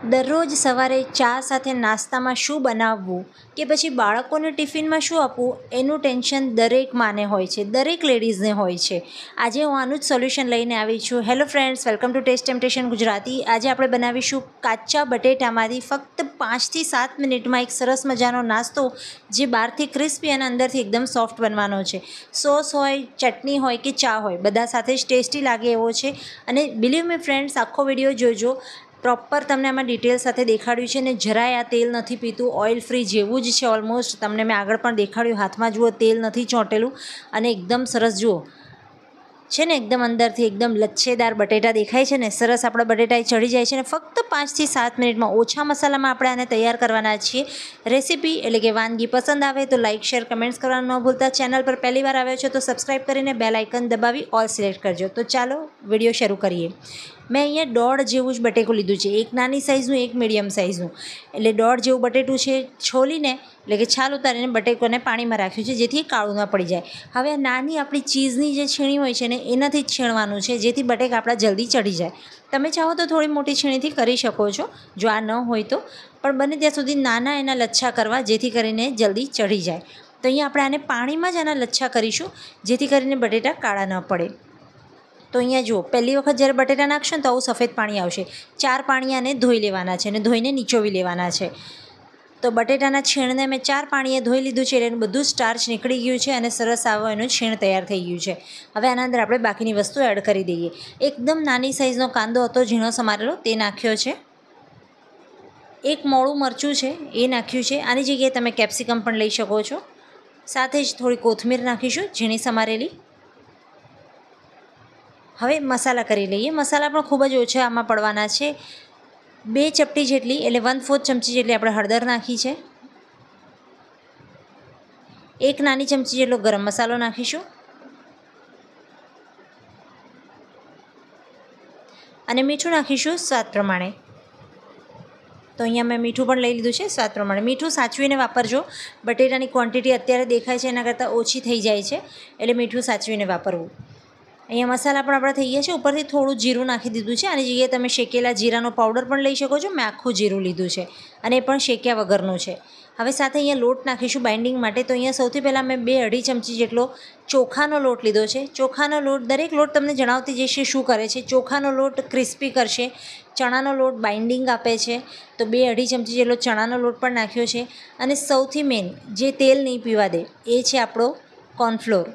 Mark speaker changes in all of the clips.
Speaker 1: દરરોજ સવારે ચા સાથે નાસ્તામાં શું બનાવવું કે પછી બાળકોને ટિફિનમાં શું આપવું એનું ટેન્શન દરેક માને હોય છે, દરેક લેડીઝને હોય છે. આજે હું આનું જ સોલ્યુશન લઈને આવી છું. Hello friends, welcome to test temptation Gujarati. આજે આપણે બનાવીશું કાચા બટેટામાંથી ફક્ત 5 થી 7 મિનિટમાં એક સરસ મજાનો નાસ્તો જે બહારથી ક્રિસ્પી અને અંદરથી એકદમ સોફ્ટ બનવાનો છે. સોસ હોય, ચટણી હોય કે ચા હોય, બધા સાથે જ ટેસ્ટી લાગે એવો છે. અને બિલીવ મી ફ્રેન્ડ્સ, આખો વિડીયો જોજો. પ્રોપર તમને આમાં ડિટેલ સાથે દેખાડ્યું છે ને જરાય આ તેલ નથી પીતું, ઓઇલ ફ્રી જેવું જ છે ઓલમોસ્ટ. તમને મેં આગળ પણ દેખાડ્યું, હાથમાં જુઓ તેલ નથી ચોંટેલું અને એકદમ સરસ જુઓ છે ને, એકદમ અંદરથી એકદમ લચ્છેદાર બટેટા દેખાય છે ને, સરસ આપણા બટેટા ચડી જાય છે ને. ફક્ત 5 થી 7 મિનિટમાં ઓછા મસાલામાં આપણે આને તૈયાર કરવાના છીએ. રેસીપી એટલે કે વાનગી પસંદ આવે તો લાઇક, શેર, કમેન્ટ્સ કરવાનું ન ભૂલતા. ચેનલ પર પહેલી વાર આવ્યો છો તો સબસ્ક્રાઈબ કરીને બેલ આઇકન દબાવી ઓલ સિલેક્ટ કરજો. તો ચાલો વિડીયો શરૂ કરીએ. મેં અહીંયા 1.5 જેવું જ બટેકું લીધું છે, એક નાની સાઇઝનું, એક મીડિયમ સાઇઝનું. એટલે 1.5 જેવું બટેટું છે. છોલીને એટલે કે છાલ ઉતારીને બટેકોને પાણીમાં રાખ્યું છે જેથી કાળું ન પડી જાય. હવે આ નાની આપણી ચીઝની જે છીણી હોય છે ને એનાથી જ છીણવાનું છે જેથી બટેકા આપણા જલ્દી ચડી જાય. તમે ચાહો તો થોડી મોટી છીણીથી કરી શકો છો જો આ ન હોય તો, પણ બને ત્યાં સુધી નાના એના લચ્છા કરવા જેથી કરીને જલ્દી ચડી જાય. તો અહીંયા આપણે આને પાણીમાં જ આના લચ્છા કરીશું જેથી કરીને બટેટા કાળા ન પડે. તો અહીંયા જુઓ, પહેલી વખત જ્યારે બટેટા નાખશો ને તો આવું સફેદ પાણી આવશે. 4 પાણી આને ધોઈ લેવાના છે અને ધોઈને નીચોવી લેવાના છે. તો બટેટાના છીણને મેં 4 પાણીએ ધોઈ લીધું છે એટલે એનું બધું સ્ટાર્ચ નીકળી ગયું છે અને સરસ આવો એનું છીણ તૈયાર થઈ ગયું છે. હવે આના અંદર આપણે બાકીની વસ્તુ એડ કરી દઈએ. એકદમ નાની સાઇઝનો કાંદો હતો ઝીણો સમારેલો, તે નાખ્યો છે. એક મોળું મરચું છે એ નાખ્યું છે. આની જગ્યાએ તમે કેપ્સિકમ પણ લઈ શકો છો. સાથે જ થોડી કોથમીર નાખીશું ઝીણી સમારેલી. હવે મસાલા કરી લઈએ. મસાલા પણ ખૂબ જ ઓછા આમાં પડવાના છે. 2 ચપટી જેટલી એટલે 1/4 ચમચી જેટલી આપણે હળદર નાખી છે. 1 નાની ચમચી જેટલો ગરમ મસાલો નાખીશું અને મીઠું નાખીશું સ્વાદ પ્રમાણે. તો અહીંયા મેં મીઠું પણ લઈ લીધું છે સ્વાદ પ્રમાણે. મીઠું સાચવીને વાપરજો. બટેટાની ક્વોન્ટિટી અત્યારે દેખાય છે એના કરતાં ઓછી થઈ જાય છે એટલે મીઠું સાચવીને વાપરવું. અહીંયા મસાલા પણ આપણા થઈ ગયા છે. ઉપરથી થોડું જીરું નાખી દીધું છે. આની જગ્યાએ તમે શેકેલા જીરાનો પાવડર પણ લઈ શકો છો. મેં આખું જીરું લીધું છે અને એ પણ શેક્યા વગરનું છે. હવે સાથે અહીંયા લોટ નાખીશું બાઇન્ડિંગ માટે. તો અહીંયા સૌથી પહેલાં મેં 2-2.5 ચમચી જેટલો ચોખાનો લોટ લીધો છે. ચોખાનો લોટ, દરેક લોટ તમને જણાવતી જઈશ શું કરે છે. ચોખાનો લોટ ક્રિસ્પી કરશે, ચણાનો લોટ બાઇન્ડિંગ આપે છે. તો 2-2.5 ચમચી જેટલો ચણાનો લોટ પણ નાખ્યો છે. અને સૌથી મેઇન જે તેલ નહીં પીવા દે એ છે આપણો કોર્નફ્લોર.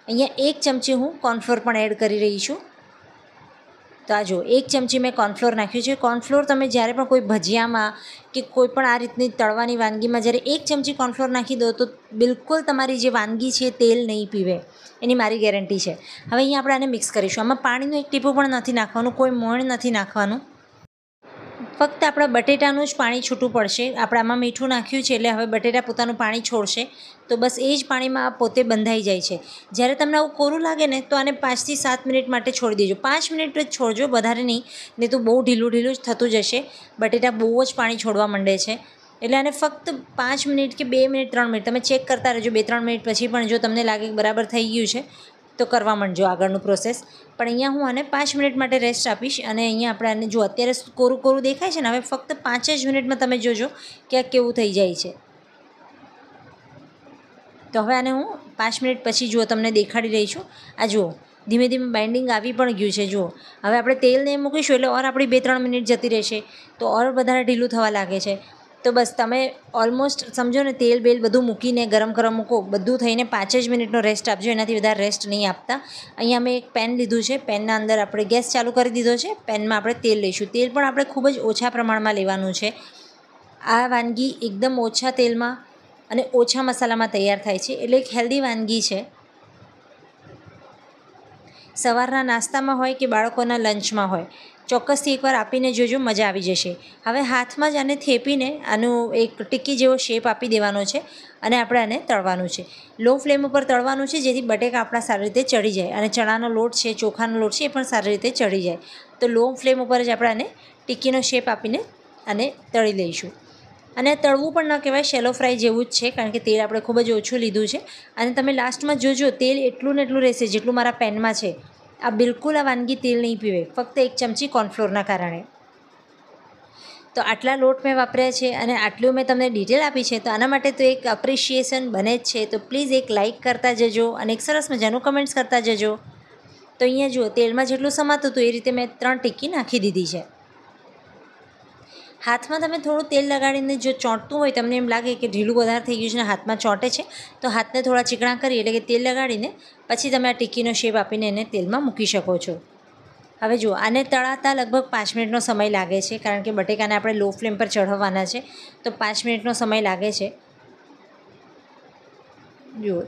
Speaker 1: અહીંયા 1 ચમચી હું કોર્નફ્લોર પણ એડ કરી રહી છું. તો આ જો 1 ચમચી મેં કોર્નફ્લોર નાખ્યું છે. કોર્નફ્લોર તમે જ્યારે પણ કોઈ ભજીયામાં કે કોઈ પણ આ રીતની તળવાની વાનગીમાં જ્યારે 1 ચમચી કોર્નફ્લોર નાખી દો તો બિલકુલ તમારી જે વાનગી છે તેલ નહીં પીવે, એની મારી ગેરંટી છે. હવે અહીંયા આપણે આને મિક્સ કરીશું. આમાં પાણીનું એક ટીપું પણ નથી નાખવાનું, કોઈ મોણ નથી નાખવાનું. ફક્ત આપણા બટેટાનું જ પાણી છૂટું પડશે. આપણે આમાં મીઠું નાખ્યું છે એટલે હવે બટેટા પોતાનું પાણી છોડશે. તો બસ એ જ પાણીમાં પોતે બંધાઈ જાય છે. જ્યારે તમને આવું કોરું લાગે ને તો આને 5 થી 7 મિનિટ માટે છોડી દેજો. 5 મિનિટ જ છોડજો, વધારે નહીં તો બહુ ઢીલું ઢીલું જ થતું જશે. બટેટા બહુ જ પાણી છોડવા માંડે છે એટલે આને ફક્ત 5 મિનિટ કે 2 મિનિટ 3 મિનિટ તમે ચેક કરતા રહેજો. 2-3 મિનિટ પછી પણ જો તમને લાગે કે બરાબર થઈ ગયું છે તો કરવા માંડજો આગળનું પ્રોસેસ. પણ અહીંયા હું આને 5 મિનિટ માટે રેસ્ટ આપીશ. અને અહીંયા આપણે આને જો અત્યારે કોરું કોરું દેખાય છે ને, હવે ફક્ત 5 જ મિનિટમાં તમે જોજો કે આ કેવું થઈ જાય છે. તો હવે આને હું 5 મિનિટ પછી જુઓ તમને દેખાડી રહી છું. આ જુઓ ધીમે ધીમે બાઇન્ડિંગ આવી પણ ગયું છે. જુઓ હવે આપણે તેલને મૂકીશું એટલે ઓર આપણી 2-3 મિનિટ જતી રહેશે તો ઓર વધારે ઢીલું થવા લાગે છે. તો બસ તમે ઓલમોસ્ટ સમજો ને, તેલ બેલ બધું મૂકીને ગરમ કરવા મૂકો, બધું થઈને 5 જ મિનિટનો રેસ્ટ આપજો, એનાથી વધારે રેસ્ટ નહીં આપતા. અહીંયા મેં એક પેન લીધું છે. પેનના અંદર આપણે ગેસ ચાલુ કરી દીધો છે. પેનમાં આપણે તેલ લઈશું. તેલ પણ આપણે ખૂબ જ ઓછા પ્રમાણમાં લેવાનું છે. આ વાનગી એકદમ ઓછા તેલમાં અને ઓછા મસાલામાં તૈયાર થાય છે એટલે એક હેલ્ધી વાનગી છે. સવારના નાસ્તામાં હોય કે બાળકોના લંચમાં હોય, ચોક્કસથી એકવાર આપીને જોજો, મજા આવી જશે. હવે હાથમાં જ આને થેપીને આનું એક ટિક્કી જેવો શેપ આપી દેવાનો છે અને આપણે આને તળવાનું છે. લો ફ્લેમ ઉપર તળવાનું છે જેથી બટેકા આપણા સારી રીતે ચડી જાય અને ચણાનો લોટ છે, ચોખાનો લોટ છે એ પણ સારી રીતે ચડી જાય. તો લો ફ્લેમ ઉપર જ આપણે આને ટિક્કીનો શેપ આપીને આને તળી લઈશું. અને તળવું પણ ન કહેવાય, શેલો ફ્રાય જેવું જ છે કારણ કે તેલ આપણે ખૂબ જ ઓછું લીધું છે. અને તમે લાસ્ટમાં જોજો તેલ એટલું ને એટલું રહેશે જેટલું મારા પેનમાં છે. આ બિલકુલ આ વાનગી તેલ નહીં પીવે, ફક્ત 1 ચમચી કોર્નફ્લોરના કારણે. તો આટલા લોટ મેં વાપર્યા છે અને આટલું મેં તમને ડિટેલ આપી છે, તો આના માટે તો એક અપ્રિશિએશન બને જ છે. તો પ્લીઝ એક લાઇક કરતા જજો અને એક સરસ મજાનું કમેન્ટ્સ કરતા જજો. તો અહીંયા જુઓ, તેલમાં જેટલું સમાતું હતું એ રીતે મેં 3 ટિક્કી નાખી દીધી છે. હાથમાં તમે થોડું તેલ લગાડીને જો ચોંટતું હોય, તમને એમ લાગે કે ઢીલું વધારે થઈ ગયું છે ને હાથમાં ચોંટે છે, તો હાથને થોડા ચીકણા કરી એટલે કે તેલ લગાડીને પછી તમે આ ટિક્કીનો શેપ આપીને એને તેલમાં મૂકી શકો છો. હવે જુઓ, આને તળાતા લગભગ 5 મિનિટનો સમય લાગે છે, કારણ કે બટેકાને આપણે લો ફ્લેમ પર ચઢાવવાના છે, તો 5 મિનિટનો સમય લાગે છે. જુઓ,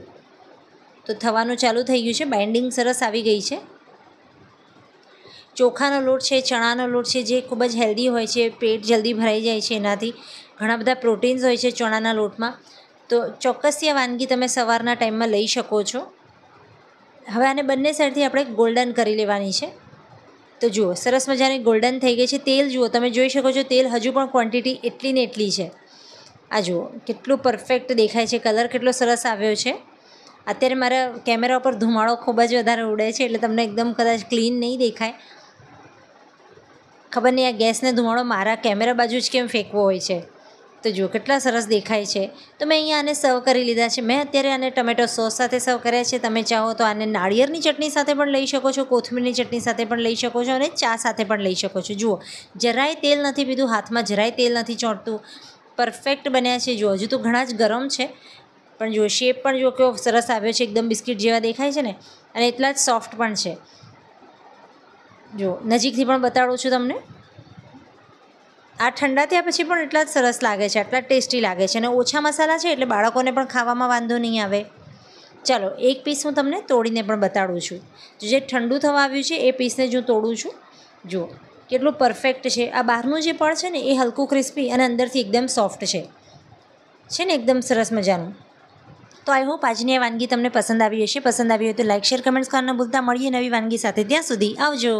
Speaker 1: તો થવાનું ચાલુ થઈ ગયું છે, બાઇન્ડિંગ સરસ આવી ગઈ છે. ચોખાનો લોટ છે, ચણાનો લોટ છે, જે ખૂબ જ હેલ્ધી હોય છે, પેટ જલ્દી ભરાઈ જાય છે, એનાથી ઘણા બધા પ્રોટીન્સ હોય છે ચણાના લોટમાં. તો ચોક્કસથી આ વાનગી તમે સવારના ટાઈમમાં લઈ શકો છો. હવે આને બંને સાઈડથી આપણે ગોલ્ડન કરી લેવાની છે. તો જુઓ, સરસ મજાની ગોલ્ડન થઈ ગઈ છે. તેલ જુઓ, તમે જોઈ શકો છો, તેલ હજુ પણ ક્વોન્ટિટી એટલી ને એટલી છે. આ જુઓ કેટલું પરફેક્ટ દેખાય છે, કલર કેટલો સરસ આવ્યો છે. અત્યારે મારા કેમેરા ઉપર ધુમાડો ખૂબ જ વધારે ઉડે છે, એટલે તમને એકદમ કદાચ ક્લીન નહીં દેખાય. ખબર નહીં આ ગેસને ધુમાડો મારા કેમેરા બાજુ જ કેમ ફેંકવો હોય છે. તો જુઓ કેટલા સરસ દેખાય છે. તો મેં અહીંયા આને સર્વ કરી લીધા છે. મેં અત્યારે આને ટમેટો સોસ સાથે સર્વ કર્યા છે. તમે ચાહો તો આને નાળિયેરની ચટણી સાથે પણ લઈ શકો છો, કોથમીરની ચટણી સાથે પણ લઈ શકો છો અને ચા સાથે પણ લઈ શકો છો. જુઓ, જરાય તેલ નથી પીધું, હાથમાં જરાય તેલ નથી ચોંટતું, પરફેક્ટ બન્યા છે. જુઓ, હજુ તો ઘણા જ ગરમ છે, પણ જુઓ શેપ પણ જુઓ કેવો સરસ આવ્યો છે, એકદમ બિસ્કિટ જેવા દેખાય છે ને, અને એટલા જ સોફ્ટ પણ છે. જુઓ, નજીકથી પણ બતાડું છું તમને. આ ઠંડા થયા પછી પણ એટલા જ સરસ લાગે છે, આટલા ટેસ્ટી લાગે છે, અને ઓછા મસાલા છે એટલે બાળકોને પણ ખાવામાં વાંધો નહીં આવે. ચાલો, એક પીસ હું તમને તોડીને પણ બતાડું છું. જે ઠંડુ થવા આવ્યું છે એ પીસને જ હું તોડું છું. જુઓ કેટલું પરફેક્ટ છે. આ બહારનું જે પડ છે ને એ હલકું ક્રિસ્પી અને અંદરથી એકદમ સોફ્ટ છે ને એકદમ સરસ મજાનું. તો આઈ હોપ આજની આ વાનગી તમને પસંદ આવી હશે. પસંદ આવી હોય તો લાઇક, શેર, કમેન્ટ્સ કરવાનું ભૂલતા. મળીએ નવી વાનગી સાથે. ત્યાં સુધી આવજો.